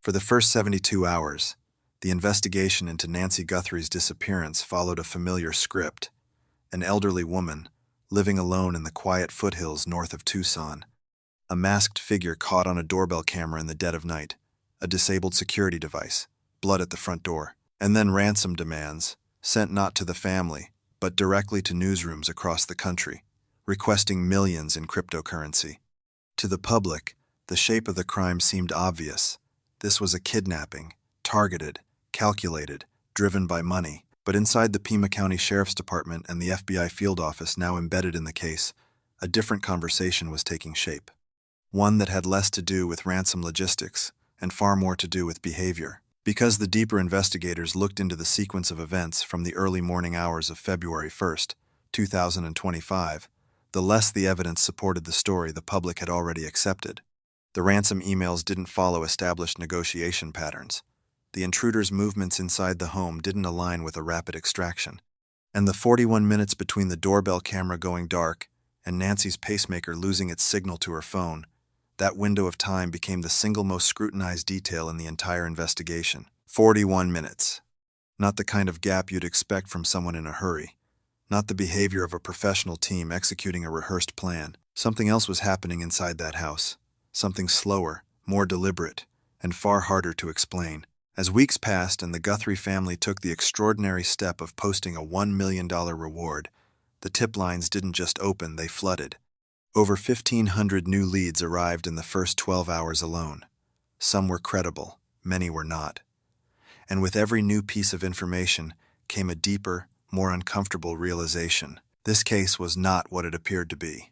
For the first 72 hours, the investigation into Nancy Guthrie's disappearance followed a familiar script: an elderly woman, living alone in the quiet foothills north of Tucson, a masked figure caught on a doorbell camera in the dead of night, a disabled security device, blood at the front door, and then ransom demands, sent not to the family, but directly to newsrooms across the country, requesting millions in cryptocurrency. To the public, the shape of the crime seemed obvious. This was a kidnapping, targeted, calculated, driven by money. But inside the Pima County Sheriff's Department and the FBI field office now embedded in the case, a different conversation was taking shape. One that had less to do with ransom logistics and far more to do with behavior. Because the deeper investigators looked into the sequence of events from the early morning hours of February 1st, 2025, the less the evidence supported the story the public had already accepted. The ransom emails didn't follow established negotiation patterns. The intruder's movements inside the home didn't align with a rapid extraction. And the 41 minutes between the doorbell camera going dark and Nancy's pacemaker losing its signal to her phone, that window of time became the single most scrutinized detail in the entire investigation. 41 minutes. Not the kind of gap you'd expect from someone in a hurry. Not the behavior of a professional team executing a rehearsed plan. Something else was happening inside that house. Something slower, more deliberate, and far harder to explain. As weeks passed and the Guthrie family took the extraordinary step of posting a $1 million reward, the tip lines didn't just open, they flooded. Over 1,500 new leads arrived in the first 12 hours alone. Some were credible, many were not. And with every new piece of information came a deeper, more uncomfortable realization. This case was not what it appeared to be.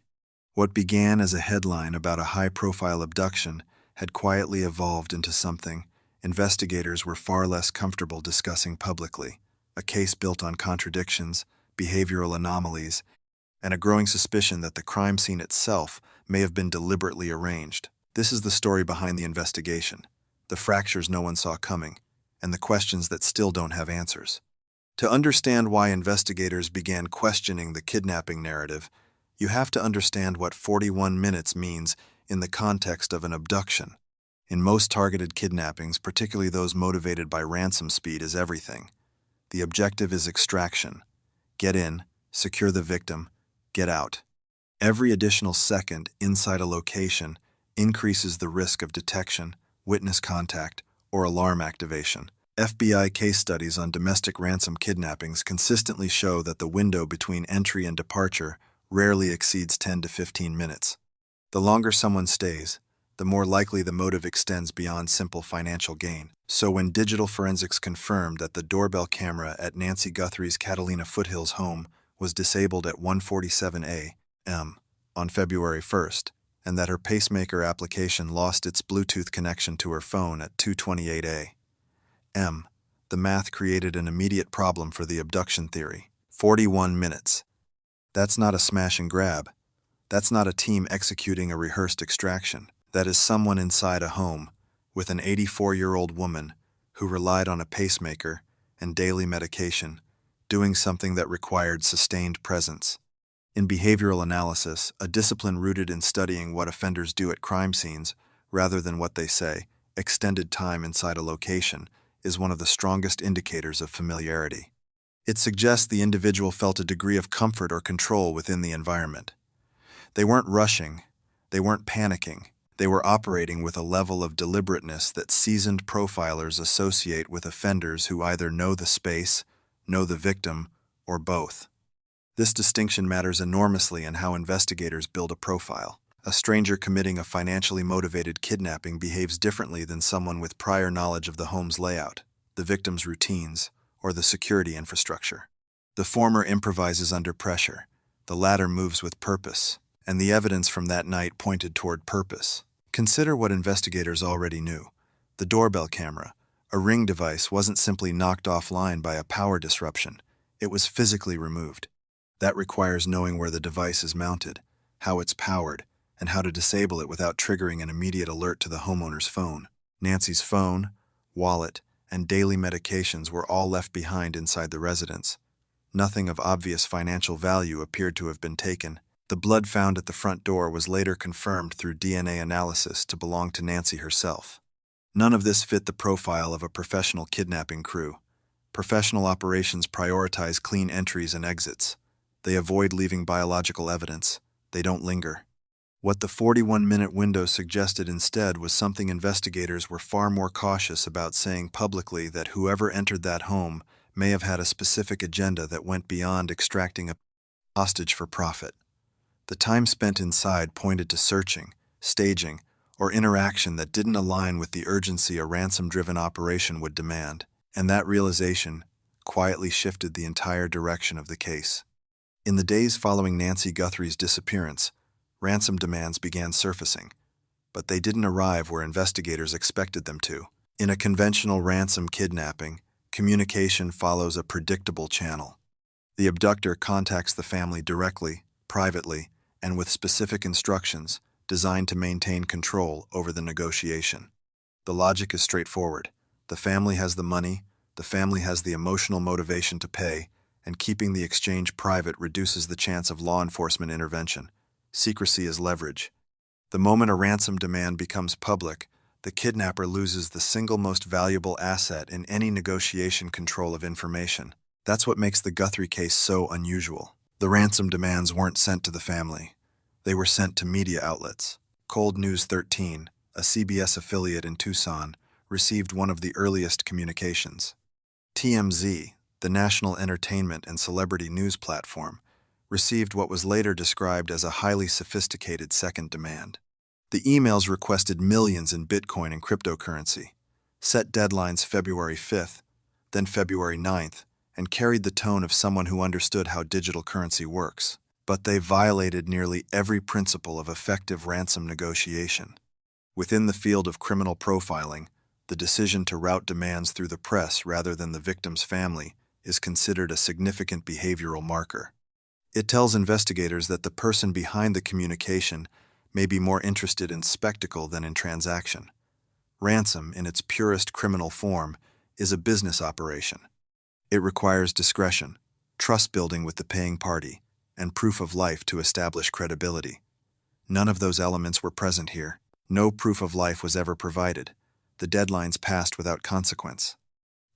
What began as a headline about a high-profile abduction had quietly evolved into something investigators were far less comfortable discussing publicly: a case built on contradictions, behavioral anomalies, and a growing suspicion that the crime scene itself may have been deliberately arranged. This is the story behind the investigation, the fractures no one saw coming, and the questions that still don't have answers. To understand why investigators began questioning the kidnapping narrative, you have to understand what 41 minutes means in the context of an abduction. In most targeted kidnappings, particularly those motivated by ransom speed, is everything. The objective is extraction. Get in, secure the victim, get out. Every additional second inside a location increases the risk of detection, witness contact, or alarm activation. FBI case studies on domestic ransom kidnappings consistently show that the window between entry and departure rarely exceeds 10 to 15 minutes. The longer someone stays, the more likely the motive extends beyond simple financial gain. So when digital forensics confirmed that the doorbell camera at Nancy Guthrie's Catalina Foothills home was disabled at 1:47 a.m. on February 1st, and that her pacemaker application lost its Bluetooth connection to her phone at 2:28 a.m., the math created an immediate problem for the abduction theory. 41 minutes. That's not a smash and grab. That's not a team executing a rehearsed extraction. That is someone inside a home with an 84-year-old woman who relied on a pacemaker and daily medication, doing something that required sustained presence. In behavioral analysis, a discipline rooted in studying what offenders do at crime scenes rather than what they say, extended time inside a location is one of the strongest indicators of familiarity. It suggests the individual felt a degree of comfort or control within the environment. They weren't rushing, they weren't panicking, they were operating with a level of deliberateness that seasoned profilers associate with offenders who either know the space, know the victim, or both. This distinction matters enormously in how investigators build a profile. A stranger committing a financially motivated kidnapping behaves differently than someone with prior knowledge of the home's layout, the victim's routines, or the security infrastructure. The former improvises under pressure, the latter moves with purpose, and the evidence from that night pointed toward purpose. Consider what investigators already knew. The doorbell camera, a Ring device, wasn't simply knocked offline by a power disruption. It was physically removed. That requires knowing where the device is mounted, how it's powered, and how to disable it without triggering an immediate alert to the homeowner's phone. Nancy's phone, wallet, and daily medications were all left behind inside the residence. Nothing of obvious financial value appeared to have been taken. The blood found at the front door was later confirmed through DNA analysis to belong to Nancy herself. None of this fit the profile of a professional kidnapping crew. Professional operations prioritize clean entries and exits. They avoid leaving biological evidence. They don't linger. What the 41-minute window suggested instead was something investigators were far more cautious about saying publicly: that whoever entered that home may have had a specific agenda that went beyond extracting a hostage for profit. The time spent inside pointed to searching, staging, or interaction that didn't align with the urgency a ransom-driven operation would demand, and that realization quietly shifted the entire direction of the case. In the days following Nancy Guthrie's disappearance, ransom demands began surfacing, but they didn't arrive where investigators expected them to. In a conventional ransom kidnapping, communication follows a predictable channel. The abductor contacts the family directly, privately, and with specific instructions designed to maintain control over the negotiation. The logic is straightforward. The family has the money, the family has the emotional motivation to pay, and keeping the exchange private reduces the chance of law enforcement intervention. Secrecy is leverage. The moment a ransom demand becomes public, the kidnapper loses the single most valuable asset in any negotiation: control of information. That's what makes the Guthrie case so unusual. The ransom demands weren't sent to the family. They were sent to media outlets. Cold News 13, a CBS affiliate in Tucson, received one of the earliest communications. TMZ, the national entertainment and celebrity news platform, received what was later described as a highly sophisticated second demand. The emails requested millions in Bitcoin and cryptocurrency, set deadlines February 5th, then February 9th, and carried the tone of someone who understood how digital currency works. But they violated nearly every principle of effective ransom negotiation. Within the field of criminal profiling, the decision to route demands through the press rather than the victim's family is considered a significant behavioral marker. It tells investigators that the person behind the communication may be more interested in spectacle than in transaction. Ransom, in its purest criminal form, is a business operation. It requires discretion, trust building with the paying party, and proof of life to establish credibility. None of those elements were present here. No proof of life was ever provided. The deadlines passed without consequence.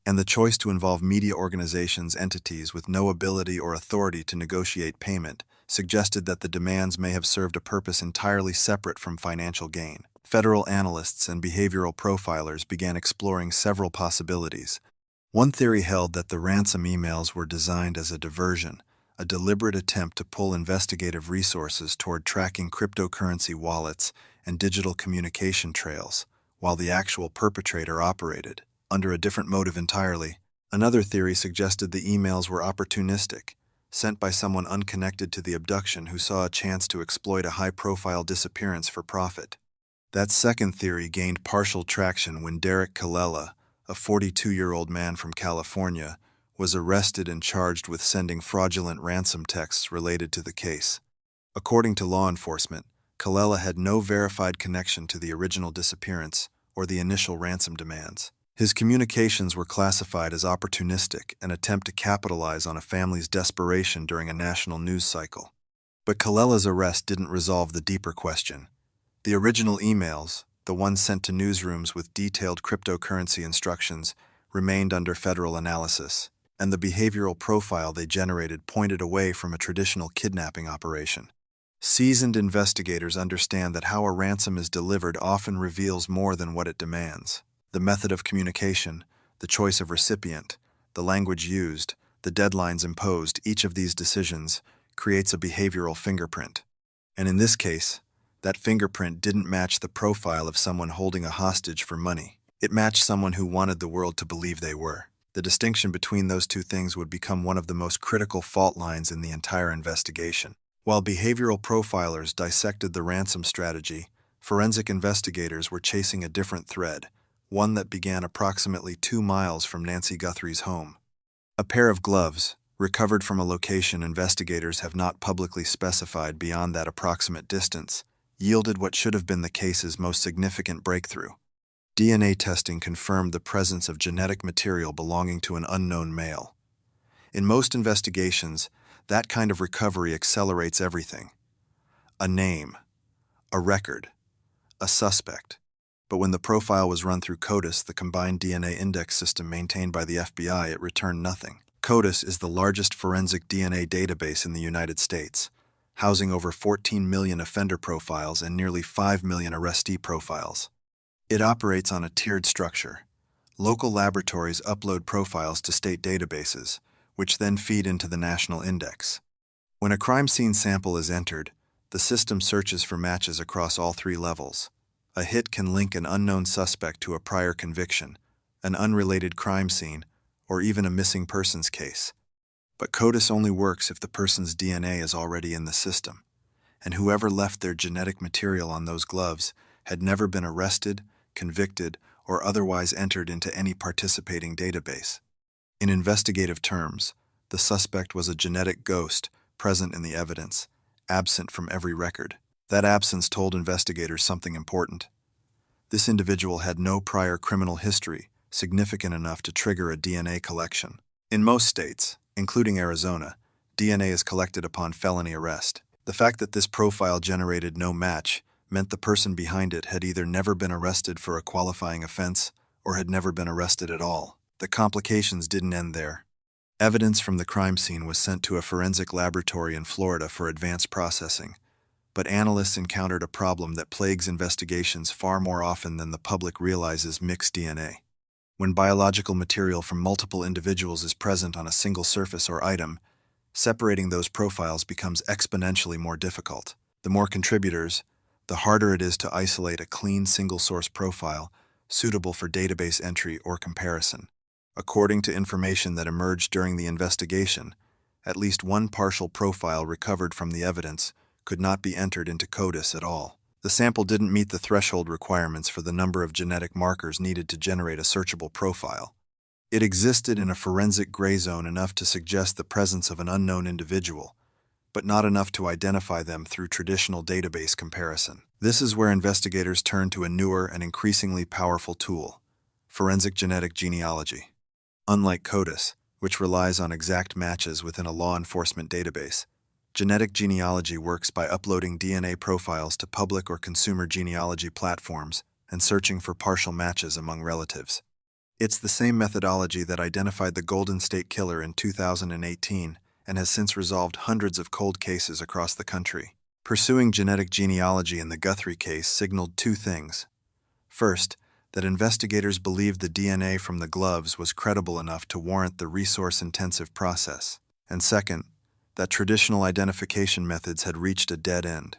And the choice to involve media organizations, entities with no ability or authority to negotiate payment, suggested that the demands may have served a purpose entirely separate from financial gain. Federal analysts and behavioral profilers began exploring several possibilities. One theory held that the ransom emails were designed as a diversion, a deliberate attempt to pull investigative resources toward tracking cryptocurrency wallets and digital communication trails, while the actual perpetrator operated under a different motive entirely. Another theory suggested the emails were opportunistic, sent by someone unconnected to the abduction who saw a chance to exploit a high-profile disappearance for profit. That second theory gained partial traction when Derek Colella, a 42-year-old man from California, was arrested and charged with sending fraudulent ransom texts related to the case. According to law enforcement, Colella had no verified connection to the original disappearance or the initial ransom demands. His communications were classified as opportunistic, an attempt to capitalize on a family's desperation during a national news cycle. But Colella's arrest didn't resolve the deeper question. The original emails, the ones sent to newsrooms with detailed cryptocurrency instructions, remained under federal analysis, and the behavioral profile they generated pointed away from a traditional kidnapping operation. Seasoned investigators understand that how a ransom is delivered often reveals more than what it demands. The method of communication, the choice of recipient, the language used, the deadlines imposed, each of these decisions creates a behavioral fingerprint. And in this case, that fingerprint didn't match the profile of someone holding a hostage for money. It matched someone who wanted the world to believe they were. The distinction between those two things would become one of the most critical fault lines in the entire investigation. While behavioral profilers dissected the ransom strategy, forensic investigators were chasing a different thread, one that began approximately 2 miles from Nancy Guthrie's home. A pair of gloves, recovered from a location investigators have not publicly specified beyond that approximate distance, yielded what should have been the case's most significant breakthrough. DNA testing confirmed the presence of genetic material belonging to an unknown male. In most investigations, that kind of recovery accelerates everything. A name, a record, a suspect. But when the profile was run through CODIS, the combined DNA index system maintained by the FBI, it returned nothing. CODIS is the largest forensic DNA database in the United States, housing over 14 million offender profiles and nearly 5 million arrestee profiles. It operates on a tiered structure. Local laboratories upload profiles to state databases, which then feed into the national index. When a crime scene sample is entered, the system searches for matches across all three levels. A hit can link an unknown suspect to a prior conviction, an unrelated crime scene, or even a missing persons case. But CODIS only works if the person's DNA is already in the system, and whoever left their genetic material on those gloves had never been arrested, convicted, or otherwise entered into any participating database. In investigative terms, the suspect was a genetic ghost present in the evidence, absent from every record. That absence told investigators something important. This individual had no prior criminal history significant enough to trigger a DNA collection. In most states, including Arizona, DNA is collected upon felony arrest. The fact that this profile generated no match meant the person behind it had either never been arrested for a qualifying offense or had never been arrested at all. The complications didn't end there. Evidence from the crime scene was sent to a forensic laboratory in Florida for advanced processing, but analysts encountered a problem that plagues investigations far more often than the public realizes: mixed DNA. When biological material from multiple individuals is present on a single surface or item, separating those profiles becomes exponentially more difficult. The more contributors, the harder it is to isolate a clean single-source profile suitable for database entry or comparison. According to information that emerged during the investigation, at least one partial profile recovered from the evidence could not be entered into CODIS at all. The sample didn't meet the threshold requirements for the number of genetic markers needed to generate a searchable profile. It existed in a forensic gray zone enough to suggest the presence of an unknown individual, but not enough to identify them through traditional database comparison. This is where investigators turn to a newer and increasingly powerful tool: forensic genetic genealogy. Unlike CODIS, which relies on exact matches within a law enforcement database, genetic genealogy works by uploading DNA profiles to public or consumer genealogy platforms and searching for partial matches among relatives. It's the same methodology that identified the Golden State Killer in 2018 and has since resolved hundreds of cold cases across the country. Pursuing genetic genealogy in the Guthrie case signaled two things. First, that investigators believed the DNA from the gloves was credible enough to warrant the resource-intensive process. And second, that traditional identification methods had reached a dead end.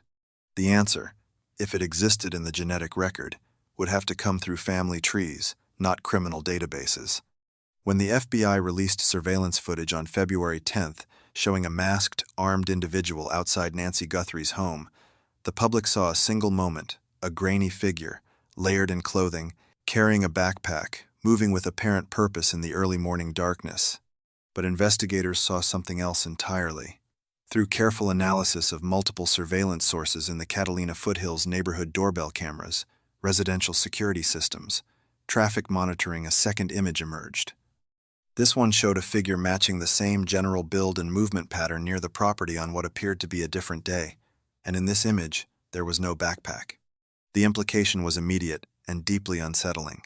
The answer, if it existed in the genetic record, would have to come through family trees, not criminal databases. When the FBI released surveillance footage on February 10th showing a masked, armed individual outside Nancy Guthrie's home, the public saw a single moment: a grainy figure, layered in clothing, carrying a backpack, moving with apparent purpose in the early morning darkness. But investigators saw something else entirely. Through careful analysis of multiple surveillance sources in the Catalina foothills neighborhood doorbell cameras, residential security systems, traffic monitoring, a second image emerged. This one showed a figure matching the same general build and movement pattern near the property on what appeared to be a different day, and in this image, there was no backpack. The implication was immediate and deeply unsettling.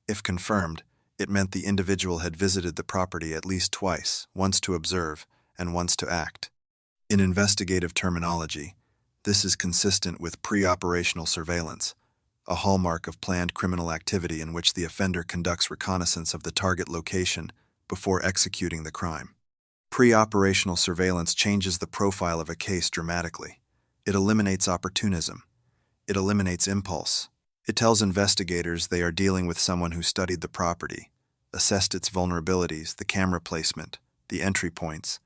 If confirmed, it meant the individual had visited the property at least twice, once to observe and once to act. In investigative terminology, this is consistent with pre-operational surveillance, a hallmark of planned criminal activity in which the offender conducts reconnaissance of the target location before executing the crime. Pre-operational surveillance changes the profile of a case dramatically. It eliminates opportunism. It eliminates impulse. It tells investigators they are dealing with someone who studied the property, assessed its vulnerabilities, the camera placement, the entry points,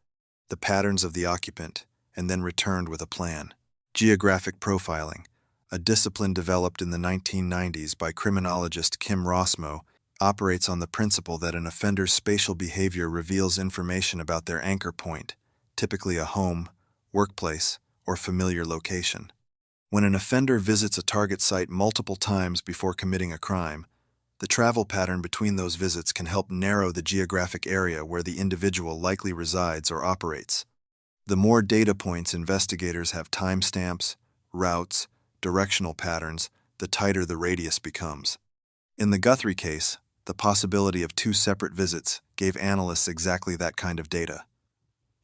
the patterns of the occupant, and then returned with a plan. Geographic profiling, a discipline developed in the 1990s by criminologist Kim Rossmo, operates on the principle that an offender's spatial behavior reveals information about their anchor point, typically a home, workplace, or familiar location. When an offender visits a target site multiple times before committing a crime, the travel pattern between those visits can help narrow the geographic area where the individual likely resides or operates. The more data points investigators have: timestamps, routes, directional patterns, the tighter the radius becomes. In the Guthrie case, the possibility of two separate visits gave analysts exactly that kind of data.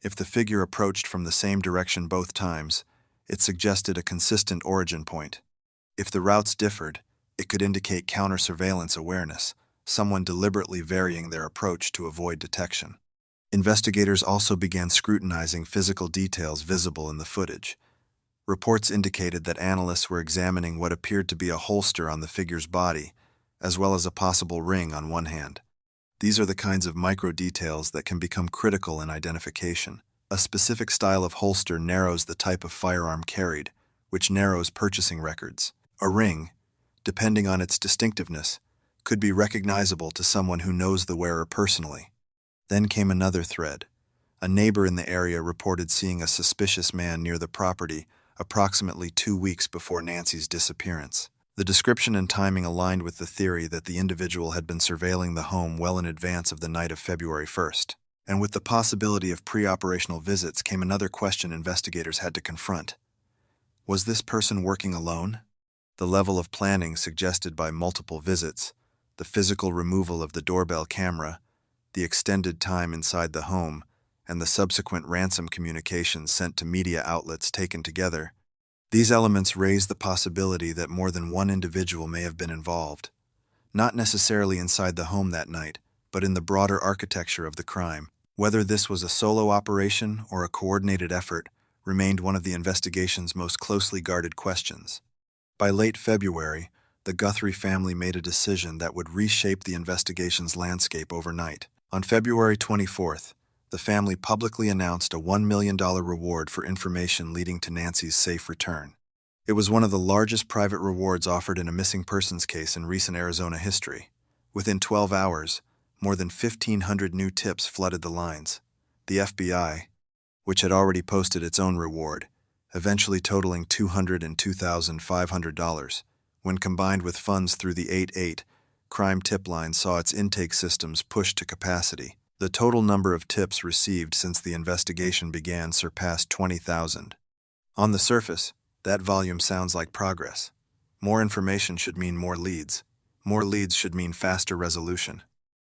If the figure approached from the same direction both times, it suggested a consistent origin point. If the routes differed, it could indicate counter-surveillance awareness, someone deliberately varying their approach to avoid detection. Investigators also began scrutinizing physical details visible in the footage. Reports indicated that analysts were examining what appeared to be a holster on the figure's body, as well as a possible ring on one hand. These are the kinds of micro-details that can become critical in identification. A specific style of holster narrows the type of firearm carried, which narrows purchasing records. A ring, depending on its distinctiveness, could be recognizable to someone who knows the wearer personally. Then came another thread. A neighbor in the area reported seeing a suspicious man near the property approximately 2 weeks before Nancy's disappearance. The description and timing aligned with the theory that the individual had been surveilling the home well in advance of the night of February 1st. And with the possibility of pre-operational visits came another question investigators had to confront. Was this person working alone? The level of planning suggested by multiple visits, the physical removal of the doorbell camera, the extended time inside the home, and the subsequent ransom communications sent to media outlets taken together, these elements raise the possibility that more than one individual may have been involved, not necessarily inside the home that night, but in the broader architecture of the crime. Whether this was a solo operation or a coordinated effort remained one of the investigation's most closely guarded questions. By late February, the Guthrie family made a decision that would reshape the investigation's landscape overnight. On February 24th, the family publicly announced a $1 million reward for information leading to Nancy's safe return. It was one of the largest private rewards offered in a missing persons case in recent Arizona history. Within 12 hours, more than 1,500 new tips flooded the lines. The FBI, which had already posted its own reward, eventually totaling $202,500, when combined with funds through the 8/8 crime tip line, saw its intake systems pushed to capacity. The total number of tips received since the investigation began surpassed 20,000. On the surface, that volume sounds like progress. More information should mean more leads. More leads should mean faster resolution.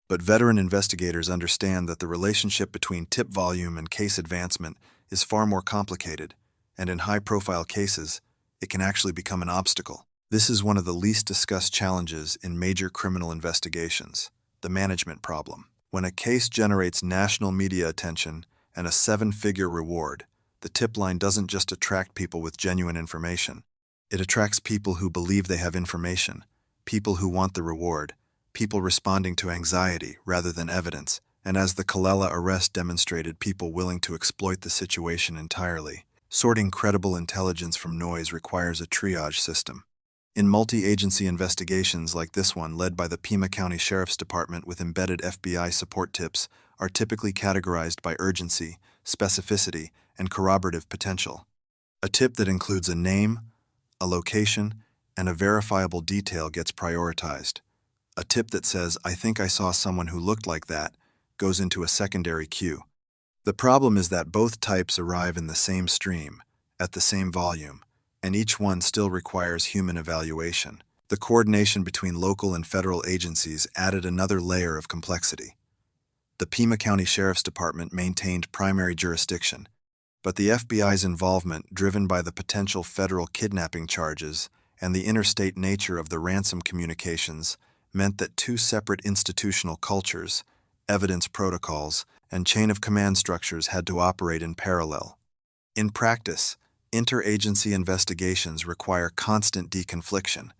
But veteran investigators understand that the relationship between tip volume and case advancement is far more complicated, and in high-profile cases, it can actually become an obstacle. This is one of the least discussed challenges in major criminal investigations, the management problem. When a case generates national media attention and a 7-figure reward, the tip line doesn't just attract people with genuine information. It attracts people who believe they have information, people who want the reward, people responding to anxiety rather than evidence, and as the Colella arrest demonstrated, people willing to exploit the situation entirely. Sorting credible intelligence from noise requires a triage system. In multi-agency investigations like this one, led by the Pima County Sheriff's Department with embedded FBI support tips, are typically categorized by urgency, specificity, and corroborative potential. A tip that includes a name, a location, and a verifiable detail gets prioritized. A tip that says, "I think I saw someone who looked like that," goes into a secondary queue. The problem is that both types arrive in the same stream, at the same volume, and each one still requires human evaluation. The coordination between local and federal agencies added another layer of complexity. The Pima County Sheriff's Department maintained primary jurisdiction, but the FBI's involvement, driven by the potential federal kidnapping charges and the interstate nature of the ransom communications, meant that two separate institutional cultures, evidence protocols, and chain-of-command structures had to operate in parallel. In practice, interagency investigations require constant deconfliction,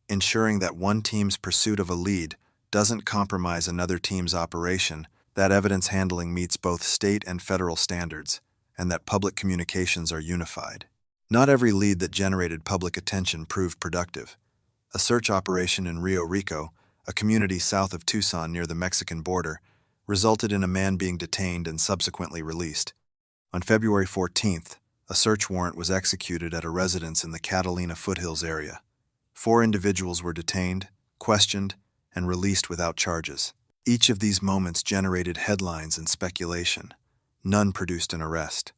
ensuring that one team's pursuit of a lead doesn't compromise another team's operation, that evidence handling meets both state and federal standards, and that public communications are unified. Not every lead that generated public attention proved productive. A search operation in Rio Rico, a community south of Tucson near the Mexican border, resulted in a man being detained and subsequently released. On February 14th, a search warrant was executed at a residence in the Catalina foothills area. 4 individuals were detained, questioned, and released without charges. Each of these moments generated headlines and speculation. None produced an arrest.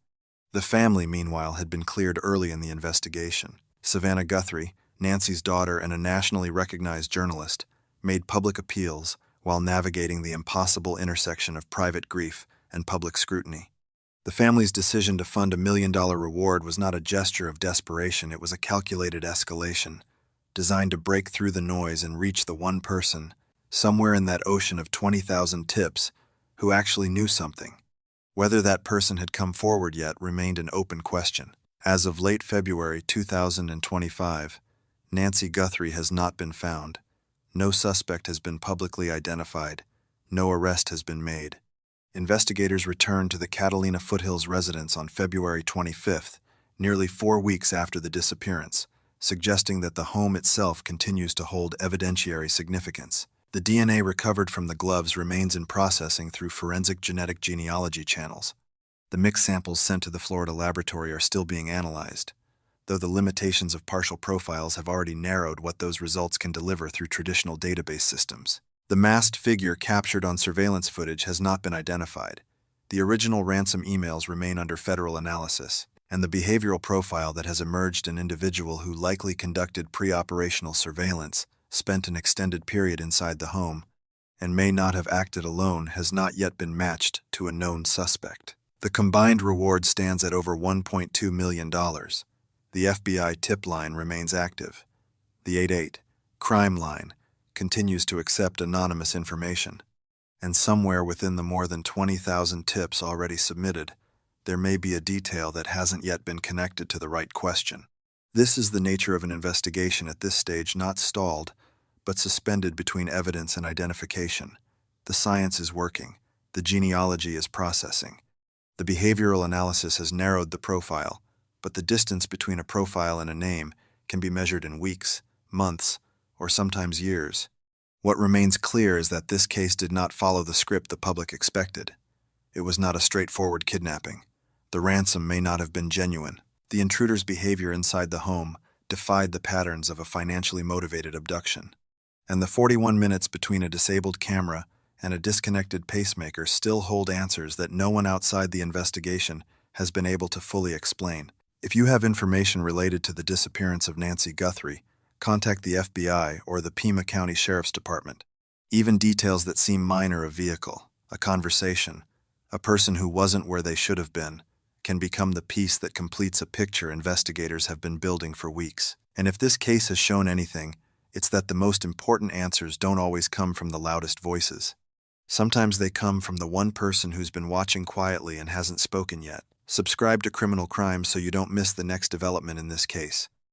The family, meanwhile, had been cleared early in the investigation. Savannah Guthrie, Nancy's daughter and a nationally recognized journalist, made public appeals while navigating the impossible intersection of private grief and public scrutiny. The family's decision to fund $1 million reward was not a gesture of desperation, it was a calculated escalation, designed to break through the noise and reach the one person, somewhere in that ocean of 20,000 tips, who actually knew something. Whether that person had come forward yet remained an open question. As of late February 2025, Nancy Guthrie has not been found. No suspect has been publicly identified. No arrest has been made. Investigators returned to the Catalina Foothills residence on February 25th, nearly 4 weeks after the disappearance, suggesting that the home itself continues to hold evidentiary significance. The DNA recovered from the gloves remains in processing through forensic genetic genealogy channels. The mixed samples sent to the Florida laboratory are still being analyzed, though the limitations of partial profiles have already narrowed what those results can deliver through traditional database systems. The masked figure captured on surveillance footage has not been identified. The original ransom emails remain under federal analysis, and the behavioral profile that has emerged, an individual who likely conducted pre-operational surveillance, spent an extended period inside the home, and may not have acted alone, has not yet been matched to a known suspect. The combined reward stands at over $1.2 million. The FBI tip line remains active. The 88 crime line continues to accept anonymous information. And somewhere within the more than 20,000 tips already submitted, there may be a detail that hasn't yet been connected to the right question. This is the nature of an investigation at this stage, not stalled, but suspended between evidence and identification. The science is working. The genealogy is processing. The behavioral analysis has narrowed the profile, but the distance between a profile and a name can be measured in weeks, months, or sometimes years. What remains clear is that this case did not follow the script the public expected. It was not a straightforward kidnapping. The ransom may not have been genuine. The intruder's behavior inside the home defied the patterns of a financially motivated abduction. And the 41 minutes between a disabled camera and a disconnected pacemaker still hold answers that no one outside the investigation has been able to fully explain. If you have information related to the disappearance of Nancy Guthrie, contact the FBI or the Pima County Sheriff's Department. Even details that seem minor, a vehicle, a conversation, a person who wasn't where they should have been, can become the piece that completes a picture investigators have been building for weeks. And if this case has shown anything, it's that the most important answers don't always come from the loudest voices. Sometimes they come from the one person who's been watching quietly and hasn't spoken yet. Subscribe to Criminal Crimes so you don't miss the next development in this case.